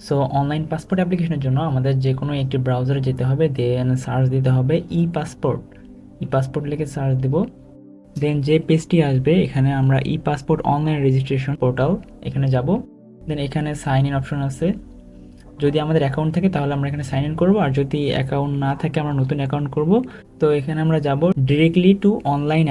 So online passport অ্যাপ্লিকেশনের জন্য আমাদের যে কোনো একটি ব্রাউজারে যেতে হবে, দেন সার্চ দিতে হবে ই পাসপোর্ট লিখে সার্চ দিব। দেন যে পেজটি আসবে এখানে আমরা ই পাসপোর্ট অনলাইন রেজিস্ট্রেশন পোর্টাল এখানে যাব। দেন এখানে সাইন ইন অপশন আছে। যদি আমাদের অ্যাকাউন্ট থাকে তাহলে আমরা এখানে সাইন ইন করবো, আর যদি অ্যাকাউন্ট না থাকে আমরা নতুন অ্যাকাউন্ট করব। তো এখানে আমরা যাব ডিরেক্টলি টু অনলাইন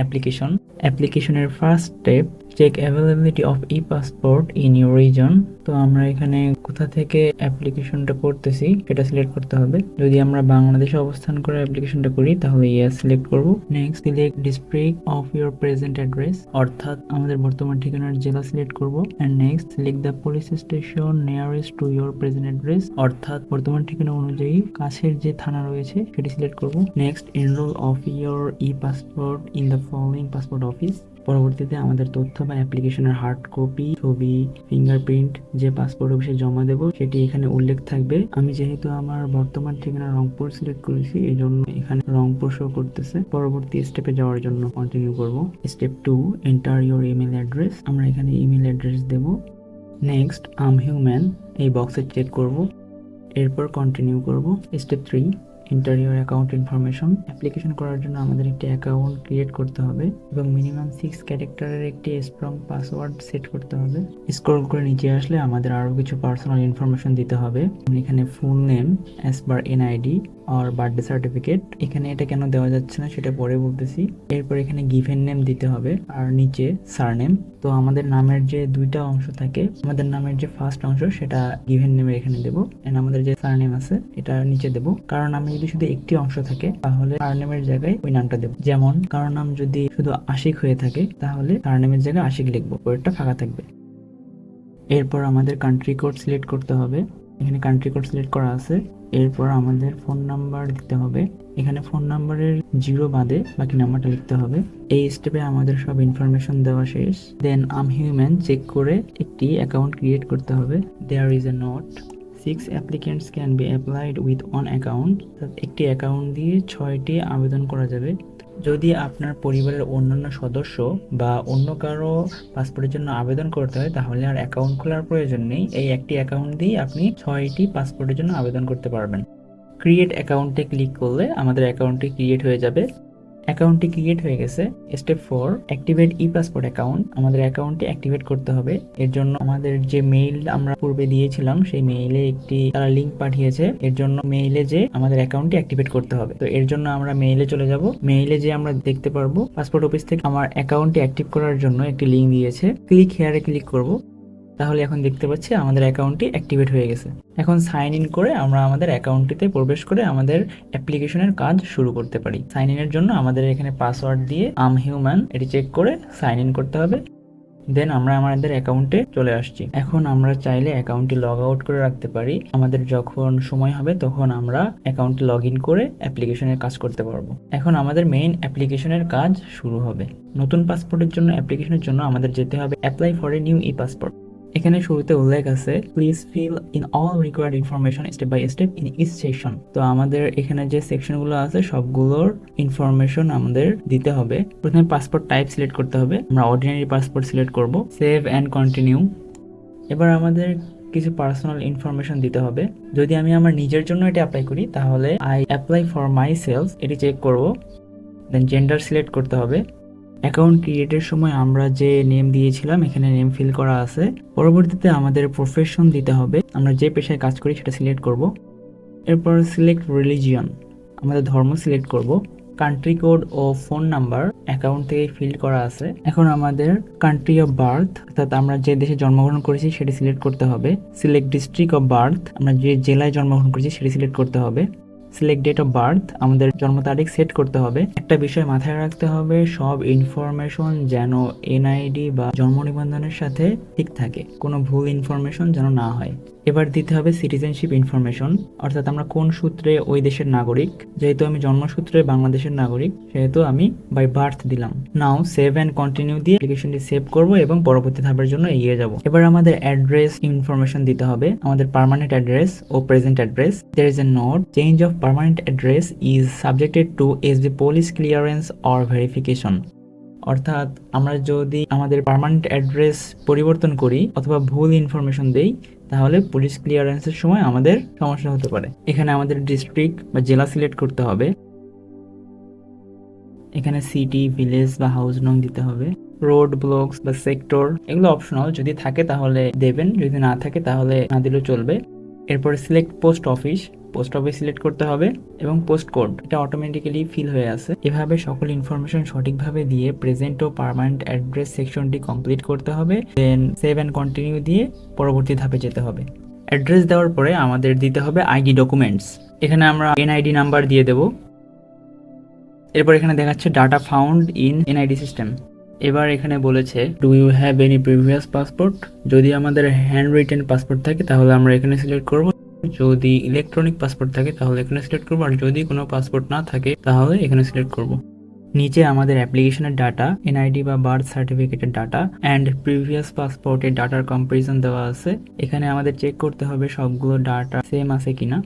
অ্যাপ্লিকেশনের first step, check availability of e passport in your region. তো আমরা এখানে কোথা থেকে অ্যাপ্লিকেশনটা করতেছি সেটা সিলেক্ট করতে হবে। যদি আমরা বাংলাদেশে অবস্থান করে অ্যাপ্লিকেশনটা করি তাহলে ইয়েস সিলেক্ট করব। Next select district of your present address, অর্থাৎ আমাদের বর্তমান ঠিকানার জেলা সিলেক্ট করব। And next select the police station nearest to your present address, অর্থাৎ বর্তমান ঠিকানা অনুযায়ী কাছের যে থানা রয়েছে সেটি সিলেক্ট করব। Next enrol of your e passport in the following passport office. পরবর্তীতে আমাদের তথ্য বা অ্যাপ্লিকেশনের হার্ড কপি, ছবি, ফিঙ্গারপ্রিন্ট যে পাসপোর্ট অফিসে জমা দেব সেটি এখানে উল্লেখ থাকবে। আমি যেহেতু আমার বর্তমান ঠিকানা রংপুর সিলেক্ট করেছি এই জন্য এখানে রংপুর শো করতেছে। পরবর্তী স্টেপে যাওয়ার জন্য কন্টিনিউ করব। Step 2, enter your email address. আমরা এখানে ইমেল অ্যাড্রেস দেব। নেক্সট আম হিউম্যান এই বক্সে চেক করব, এরপর কন্টিনিউ করব। Step 3, enter your account information. Application করার জন্য আমাদের একটি অ্যাকাউন্ট ক্রিয়েট করতে হবে এবং মিনিমাম 6 ক্যারেক্টারের একটি স্ট্রং পাসওয়ার্ড সেট করতে হবে। স্ক্রল করে নিচে আসলে আমাদের আরও কিছু পার্সোনাল ইনফরমেশন দিতে হবে। এখানে full name as per NID আর বার্থডে সার্টিফিকেট। এখানে এটা কেন দেওয়া যাচ্ছে না সেটা পরে বলতেছি। এরপর এখানে গিভেন নেম দিতে হবে আর নিচে সারনেম। তো আমাদের নামের যে দুইটা অংশ থাকে, আমাদের নামের যে ফার্স্ট অংশ সেটা গিভেন নেমে এখানে দেবো, এন্ড আমাদের যে সারনেম আছে এটা নিচে দেবো। কারণ নামে যদি শুধু একটি অংশ থাকে তাহলে সারনেমের জায়গায় ওই নামটা দেবো। যেমন কারণ নাম যদি শুধু আশিক হয়ে থাকে তাহলে সারনেমের জায়গায় আশিক লিখবো, পরেরটা ফাঁকা থাকবে। এরপর আমাদের কান্ট্রি কোড সিলেক্ট করতে হবে। এখানে কান্ট্রি কোড সিলেক্ট করা আছে। এরপর আমাদের ফোন নাম্বার দিতে হবে। এখানে ফোন নাম্বারের 0 বাদে বাকি নাম্বারটা লিখতে হবে। এই স্টেপে আমাদের সব ইনফরমেশন দেওয়া শেষ। দেন আম হিউম্যান চেক করে একটি অ্যাকাউন্ট ক্রিয়েট করতে হবে। There is a note, 6 applicants can be applied with one account। একটি অ্যাকাউন্ট দিয়ে 6টি আবেদন করা যাবে। যদি আপনার পরিবারের অন্যান্য সদস্য বা অন্য কারো পাসপোর্টের জন্য আবেদন করতে হয় তাহলে আর অ্যাকাউন্ট খোলার প্রয়োজন নেই। এই একটি অ্যাকাউন্ট দিয়ে আপনি 6টি পাসপোর্টের জন্য আবেদন করতে পারবেন। ক্রিয়েট অ্যাকাউন্টে ক্লিক করলে আমাদের অ্যাকাউন্টটি ক্রিয়েট হয়ে যাবে। অ্যাকাউন্টটি ক্রিয়েট হয়ে গেছে। স্টেপ 4, অ্যাক্টিভেট ই পাসপোর্ট অ্যাকাউন্ট। আমাদের অ্যাকাউন্টটি অ্যাক্টিভেট করতে হবে। এর জন্য আমাদের যে মেইল আমরা পূর্বে দিয়েছিলাম সেই মেইলে একটি তারা লিঙ্ক পাঠিয়েছে। এর জন্য মেইলে যে আমাদের অ্যাকাউন্টটি অ্যাক্টিভেট করতে হবে। তো এর জন্য আমরা মেইলে চলে যাব। মেইলে যে আমরা দেখতে পারবো পাসপোর্ট অফিস থেকে আমার অ্যাকাউন্টটি অ্যাক্টিভ করার জন্য একটি লিঙ্ক দিয়েছে। ক্লিক হেয়ারে ক্লিক করব। তাহলে এখন দেখতে পাচ্ছি আমাদের অ্যাকাউন্টটি অ্যাক্টিভেট হয়ে গেছে। এখন সাইন ইন করে আমরা আমাদের অ্যাকাউন্টটিতে প্রবেশ করে আমাদের অ্যাপ্লিকেশনের কাজ শুরু করতে পারি। সাইন ইনের জন্য আমাদের এখানে পাসওয়ার্ড দিয়ে আম হিউম্যান এটি চেক করে সাইন ইন করতে হবে। দেন আমরা আমাদের অ্যাকাউন্টে চলে আসছি। এখন আমরা চাইলে অ্যাকাউন্টটি লগ আউট করে রাখতে পারি। আমাদের যখন সময় হবে তখন আমরা অ্যাকাউন্টে লগ ইন করে অ্যাপ্লিকেশনের কাজ করতে পারবো। এখন আমাদের মেইন অ্যাপ্লিকেশনের কাজ শুরু হবে। নতুন পাসপোর্টের জন্য অ্যাপ্লিকেশনের জন্য আমাদের যেতে হবে apply for a new e passport. এখানে শুরুতে উল্লেখ আছে please fill in all required information step by step in each section. তো আমাদের এখানে যে সেকশনগুলো আছে সবগুলোর ইনফরমেশন আমাদের দিতে হবে। প্রথমে পাসপোর্ট টাইপ সিলেক্ট করতে হবে। আমরা অর্ডিনারি পাসপোর্ট সিলেক্ট করব। Save and continue. এবার আমাদের কিছু পার্সোনাল ইনফরমেশন দিতে হবে। যদি আমি আমার নিজের জন্য এটা অ্যাপ্লাই করি তাহলে I apply for my self এটি চেক করব। দেন জেন্ডার সিলেক্ট করতে হবে। অ্যাকাউন্ট ক্রিয়েটের সময় আমরা যে নেম দিয়েছিলাম এখানে নেম ফিল করা আছে। পরবর্তীতে আমাদের প্রফেশন দিতে হবে। আমরা যে পেশায় কাজ করি সেটা সিলেক্ট করব। এরপর সিলেক্ট রিলিজিয়ন, আমাদের ধর্ম সিলেক্ট করব। কান্ট্রি কোড ও ফোন নাম্বার অ্যাকাউন্ট থেকে ফিল করা আছে। এখন আমাদের কান্ট্রি অফ বার্থ, অর্থাৎ আমরা যে দেশে জন্মগ্রহণ করেছি সেটি সিলেক্ট করতে হবে। সিলেক্ট ডিস্ট্রিক্ট অফ বার্থ, আমরা যে জেলায় জন্মগ্রহণ করেছি সেটি সিলেক্ট করতে হবে। সিলেক্ট ডেট অফ বার্থ, আমাদের জন্ম তারিখ সেট করতে হবে। একটা বিষয় মাথায় রাখতে হবে, সব ইনফরমেশন যেন এনআইডি বা জন্ম নিবন্ধনের সাথে ঠিক থাকে, কোনো ভুল ইনফরমেশন যেন না হয়। এবার দিতে হবে সিটিজেনশিপ ইনফরমেশন, অর্থাৎ আমরা কোন সূত্রে ওই দেশের নাগরিক। যেহেতু আমি জন্মসূত্রে বাংলাদেশের নাগরিক সেহেতু আমি বাই বার্থ দিলাম। নাও সেভ অ্যান্ড কন্টিনিউ দিয়ে অ্যাপ্লিকেশনটি সেভ করব এবং পরবর্তী ধাপের জন্য এগিয়ে যাব। এবার আমাদের অ্যাড্রেস ইনফরমেশন দিতে হবে, আমাদের পার্মানেন্ট অ্যাড্রেস ও present address. There is a note, change of permanent address is subjected to SB police clearance or verification. অর্থাৎ আমরা যদি আমাদের পার্মানেন্ট অ্যাড্রেস পরিবর্তন করি অথবা ভুল ইনফরমেশন দেই তাহলে পুলিশ ক্লিয়ারেন্সের সময় আমাদের সমস্যা হতে পারে। এখানে আমাদের ডিস্ট্রিক্ট বা জেলা সিলেক্ট করতে হবে। এখানে সিটি, ভিলেজ বা হাউস নং দিতে হবে। রোড, ব্লকস বা সেক্টর এগুলো অপশনাল, যদি থাকে তাহলে দেবেন, যদি না থাকে তাহলে না দিলেও চলবে। এরপরে সিলেক্ট পোস্ট অফিস সিলেক্ট করতে হবে এবং পোস্ট কোড, এটা অটোমেটিক্যালি ফিল হয়ে আছে। এভাবে সকল ইনফরমেশন সঠিকভাবে দিয়ে প্রেজেন্ট ও পার্মানেন্ট অ্যাড্রেস সেকশনটি কমপ্লিট করতে হবে। দেন সেভ অ্যান্ড কন্টিনিউ দিয়ে পরবর্তী ধাপে যেতে হবে। অ্যাড্রেস দেওয়ার পরে আমাদের দিতে হবে আইডি ডকুমেন্টস। এখানে আমরা এনআইডি নাম্বার দিয়ে দেব। এরপর এখানে দেখাচ্ছে data found in NID system. এবার এখানে বলেছে do you have any previous passport. যদি আমাদের হ্যান্ড রিটেন পাসপোর্ট থাকে তাহলে আমরা এখানে সিলেক্ট করব, যদি ইলেকট্রনিক পাসপোর্ট থাকে তাহলে এখানে সিলেক্ট করব, আর যদি কোনো পাসপোর্ট না থাকে তাহলে এখানে সিলেক্ট করব। নিচে আমাদের অ্যাপ্লিকেশনের ডাটা, এনআইডি বা বার্থ সার্টিফিকেটের ডাটা অ্যান্ড প্রিভিয়াস পাসপোর্টের ডাটার কম্পারিজন দেওয়া আছে। এখানে আমাদের চেক করতে হবে সবগুলো ডাটা সেম আছে কিনা।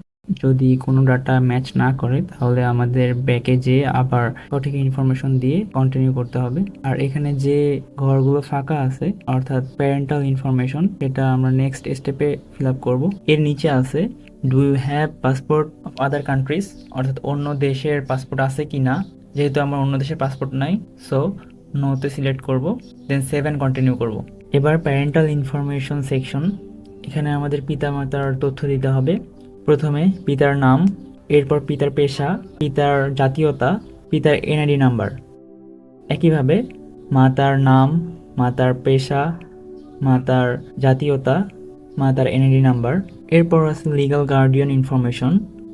যদি কোনো ডাটা ম্যাচ না করে তাহলে আমাদের ব্যাকে যেয়ে আবার সঠিক ইনফরমেশন দিয়ে কন্টিনিউ করতে হবে। আর এখানে যে ঘরগুলো ফাঁকা আছে অর্থাৎ প্যারেন্টাল ইনফরমেশন, সেটা আমরা নেক্সট স্টেপে ফিল আপ করবো। এর নিচে আছে do you have passport of other countries, অর্থাৎ অন্য দেশের পাসপোর্ট আছে কিনা। যেহেতু আমার অন্য দেশের পাসপোর্ট নাই, সো নোতে সিলেক্ট করব, দেন সেভ অ্যান্ড কন্টিনিউ করব। এবার প্যারেন্টাল ইনফরমেশন সেকশন, এখানে আমাদের পিতামাতার তথ্য দিতে হবে। প্রথমে পিতার নাম, এরপর পিতার পেশা, পিতার জাতীয়তা, পিতার এনআইডি নাম্বার। একইভাবে মাতার নাম, মাতার পেশা, মাতার জাতীয়তা, মাতার এনআইডি নাম্বার। এরপর আছে লিগ্যাল গার্ডিয়ান ইনফরমেশন,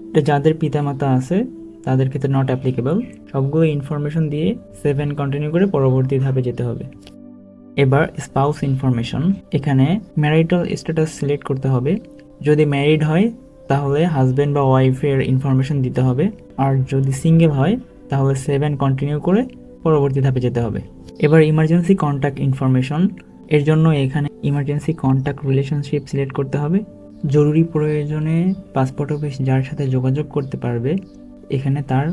এটা যাদের পিতামাতা আছে তাদের ক্ষেত্রে নট অ্যাপ্লিকেবল। সবগুলো ইনফরমেশন দিয়ে সেভ অ্যান্ড কন্টিনিউ করে পরবর্তী ধাপে যেতে হবে। এবার স্পাউস ইনফরমেশন, এখানে ম্যারিটাল স্ট্যাটাস সিলেক্ট করতে হবে। যদি ম্যারিড হয় তাহলে হাজব্যান্ড বা ওয়াইফের ইনফরমেশন দিতে হবে, আর যদি সিঙ্গেল হয় তাহলে সেভ অ্যান্ড কন্টিনিউ করে পরবর্তী ধাপে যেতে হবে। এবার ইমার্জেন্সি কন্ট্যাক্ট ইনফরমেশন, এর জন্য এখানে ইমার্জেন্সি কন্ট্যাক্ট রিলেশনশিপ সিলেক্ট করতে হবে। জরুরি প্রয়োজনে পাসপোর্ট অফিস যার সাথে যোগাযোগ করতে পারবে এখানে তার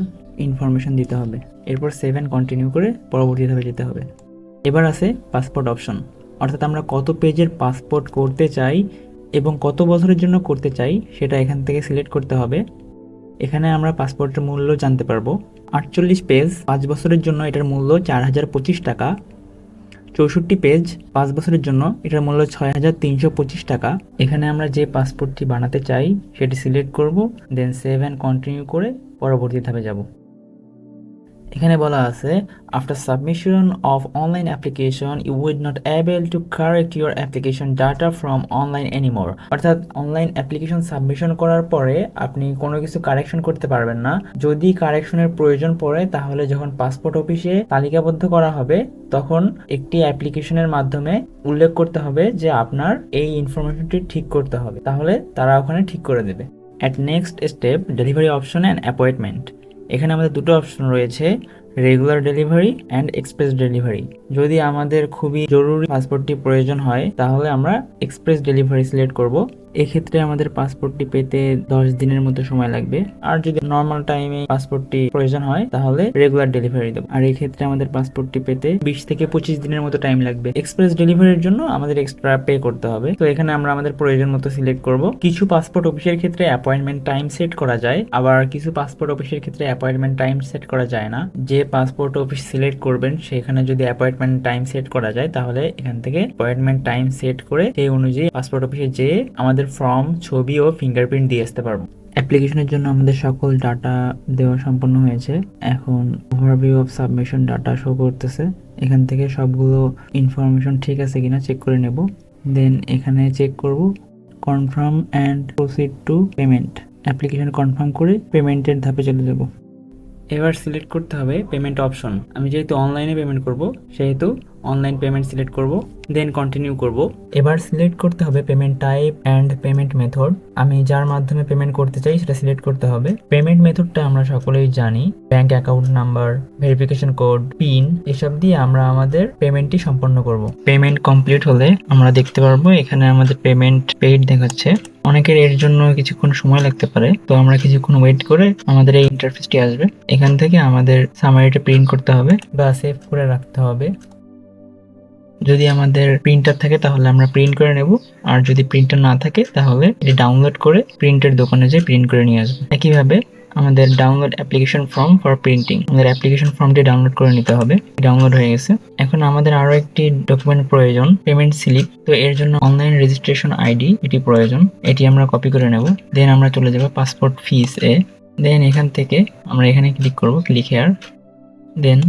ইনফরমেশন দিতে হবে। এরপর সেভ অ্যান্ড কন্টিনিউ করে পরবর্তী ধাপে যেতে হবে। এবার আছে পাসপোর্ট অপশন, অর্থাৎ আমরা কত পেজের পাসপোর্ট করতে চাই এবং কত বছরের জন্য করতে চাই সেটা এখান থেকে সিলেক্ট করতে হবে। এখানে আমরা পাসপোর্টের মূল্য জানতে পারবো। 48 পেজ 5 বছরের জন্য এটার মূল্য 4025 টাকা। 64 পেজ 5 বছরের জন্য এটার মূল্য 6325 টাকা। এখানে আমরা যে পাসপোর্টটি বানাতে চাই সেটি সিলেক্ট করব, দেন সেভ অ্যান্ড কন্টিনিউ করে পরবর্তী ধাপে যাব। এখানে বলা আছে after submission of online application you will not able to correct your application data from online anymore. অর্থাৎ অনলাইন অ্যাপ্লিকেশন সাবমিশন করার পরে আপনি কোনো কিছু কারেকশন করতে পারবেন না। যদি কারেকশনের প্রয়োজন পড়ে তাহলে যখন পাসপোর্ট অফিসে তালিকাবদ্ধ করা হবে তখন একটি অ্যাপ্লিকেশনের মাধ্যমে উল্লেখ করতে হবে যে আপনার এই ইনফরমেশনটি ঠিক করতে হবে, তাহলে তারা ওখানে ঠিক করে দেবে। At next step delivery option and appointment, এখানে আমাদের দুটো অপশন রয়েছে, regular delivery and express delivery. যদি আমাদের খুবই জরুরি পাসপোর্টটি প্রয়োজন হয় তাহলে আমরা এক্সপ্রেস ডেলিভারি সিলেক্ট করব। এক্ষেত্রে আমাদের পাসপোর্টটি পেতে 10 দিনের মতো সময় লাগবে, আর যদি নর্মাল টাইমে পাসপোর্টটি প্রয়োজন হয় তাহলে রেগুলার ডেলিভারি দেবো, আর এই ক্ষেত্রে আমাদের পাসপোর্টটি পেতে 20 থেকে 25 দিনের মতো টাইম লাগবে। এক্সপ্রেস ডেলিভারির জন্য আমাদের এক্সট্রা পে করতে হবে, তো এখানে আমরা আমাদের প্রয়োজন মতো সিলেক্ট করব। কিছু পাসপোর্ট অফিসের ক্ষেত্রে অ্যাপয়েন্টমেন্ট টাইম সেট করা যায়, আবার কিছু পাসপোর্ট অফিসের ক্ষেত্রে অ্যাপয়েন্টমেন্ট টাইম সেট করা যায় না। যে পাসপোর্ট অফিস সিলেক্ট করবেন সেখানে যদি অ্যাপয়েন্টমেন্ট টাইম সেট করা যায় তাহলে এখান থেকে অ্যাপয়েন্টমেন্ট টাইম সেট করে সেই অনুযায়ী পাসপোর্ট অফিসে যেয়ে আমাদের ফর্ম, ছবি ও ফিঙ্গারপ্রিন্ট দিয়ে আসতে পারবো। অ্যাপ্লিকেশনের জন্য আমাদের সকল ডাটা দেওয়া সম্পন্ন হয়েছে। এখন overview of submission data show করতেছে, এখান থেকে সবগুলো ইনফরমেশন ঠিক আছে কিনা চেক করে নেব। দেন এখানে চেক করব confirm and proceed to payment. Application confirm করে পেমেন্টের ধাপে চলে যাব। এবার সিলেক্ট করতে হবে পেমেন্ট অপশন। আমি যেহেতু অনলাইনে পেমেন্ট করব সেহেতু অনলাইন পেমেন্ট সিলেক্ট করব, দেন কন্টিনিউ করব। এবার সিলেক্ট করতে হবে payment type and payment method. আমি যার মাধ্যমে পেমেন্ট করতে চাই সেটা সিলেক্ট করতে হবে। পেমেন্ট মেথডটা আমরা সকলেই জানি, bank account number, verification code, pin, এসব দিয়ে আমরা আমাদের পেমেন্টটি সম্পন্ন করব। পেমেন্ট কমপ্লিট হলে আমরা দেখতে পারবো এখানে আমাদের পেমেন্ট পেইড দেখাচ্ছে। অনেকের এর জন্য কিছুক্ষণ সময় লাগতে পারে, তো আমরা কিছুক্ষণ ওয়েট করে আমাদের এই ইন্টারফেসটি আসবে। এখান থেকে আমাদের সামারিটা প্রিন্ট করতে হবে বা সেভ করে রাখতে হবে। যদি আমাদের প্রিন্টার থাকে তাহলে আমরা প্রিন্ট করে নেব, আর যদি প্রিন্টার না থাকে তাহলে এটি ডাউনলোড করে প্রিন্টের দোকানে যেয়ে প্রিন্ট করে নিয়ে আসবো। একইভাবে আমাদের download application form for printing, আমাদের অ্যাপ্লিকেশন ফর্মটি ডাউনলোড করে নিতে হবে। ডাউনলোড হয়ে গেছে। এখন আমাদের আরো একটি ডকুমেন্ট প্রয়োজন, পেমেন্ট স্লিপ। তো এর জন্য অনলাইন রেজিস্ট্রেশন আইডি এটি প্রয়োজন, এটি আমরা কপি করে নেব। দেন আমরা চলে যাব পাসপোর্ট ফিস এ। দেন এখান থেকে আমরা এখানে ক্লিক করব, click here. Then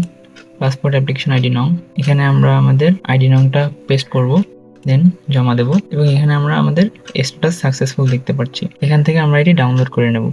passport application ID নং, এখানে আমরা আমাদের আইডি নংটা পেস্ট করব। দেন জমা দেব এবং এখানে আমরা আমাদের স্ট্যাটাস সাকসেসফুল দেখতে পাচ্ছি। এখান থেকে আমরা এটি ডাউনলোড করে নেব।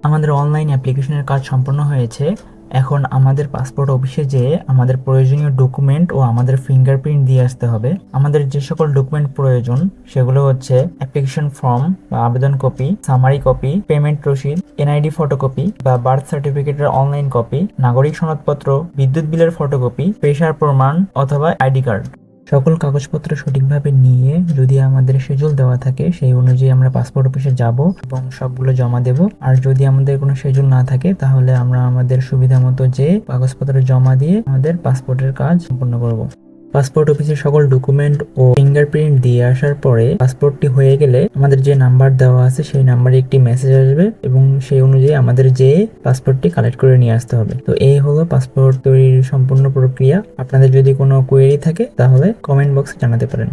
আমাদের অনলাইন অ্যাপ্লিকেশনের কাজ সম্পন্ন হয়েছে। এখন আমাদের পাসপোর্ট অফিসে যেয়ে আমাদের প্রয়োজনীয় ডকুমেন্ট ও আমাদের ফিঙ্গারপ্রিন্ট দিয়ে আসতে হবে। আমাদের যে সকল ডকুমেন্ট প্রয়োজন সেগুলো হচ্ছে অ্যাপ্লিকেশন ফর্ম বা আবেদন কপি, সামারি কপি, পেমেন্ট রসিদ, এনআইডি ফটোকপি বা বার্থ সার্টিফিকেটের অনলাইন কপি, নাগরিক সনদপত্র, বিদ্যুৎ বিলের ফটোকপি, পেশার প্রমাণ অথবা আইডি কার্ড। সকল কাগজপত্র সঠিকভাবে নিয়ে যদি আমাদের শিডিউল দেওয়া থাকে সেই অনুযায়ী আমরা পাসপোর্ট অফিসে যাব এবং সবগুলো জমা দেব। আর যদি আমাদের কোনো শিডিউল না থাকে তাহলে আমরা আমাদের সুবিধা মতো যে কাগজপত্র জমা দিয়ে আমাদের পাসপোর্টের কাজ সম্পন্ন করব। পাসপোর্ট অফিসে সকল ডকুমেন্ট ও ফিঙ্গারপ্রিন্ট দিয়ে আসার পরে পাসপোর্টটি হয়ে গেলে আমাদের যে নাম্বার দেওয়া আছে সেই নাম্বারে একটি মেসেজ আসবে এবং সেই অনুযায়ী আমাদের যে পাসপোর্টটি কালেক্ট করে নিয়ে আসতে হবে। তো এই হলো পাসপোর্ট তৈরির সম্পূর্ণ প্রক্রিয়া। আপনাদের যদি কোনো কোয়েরি থাকে তাহলে কমেন্ট বক্সে জানাতে পারেন।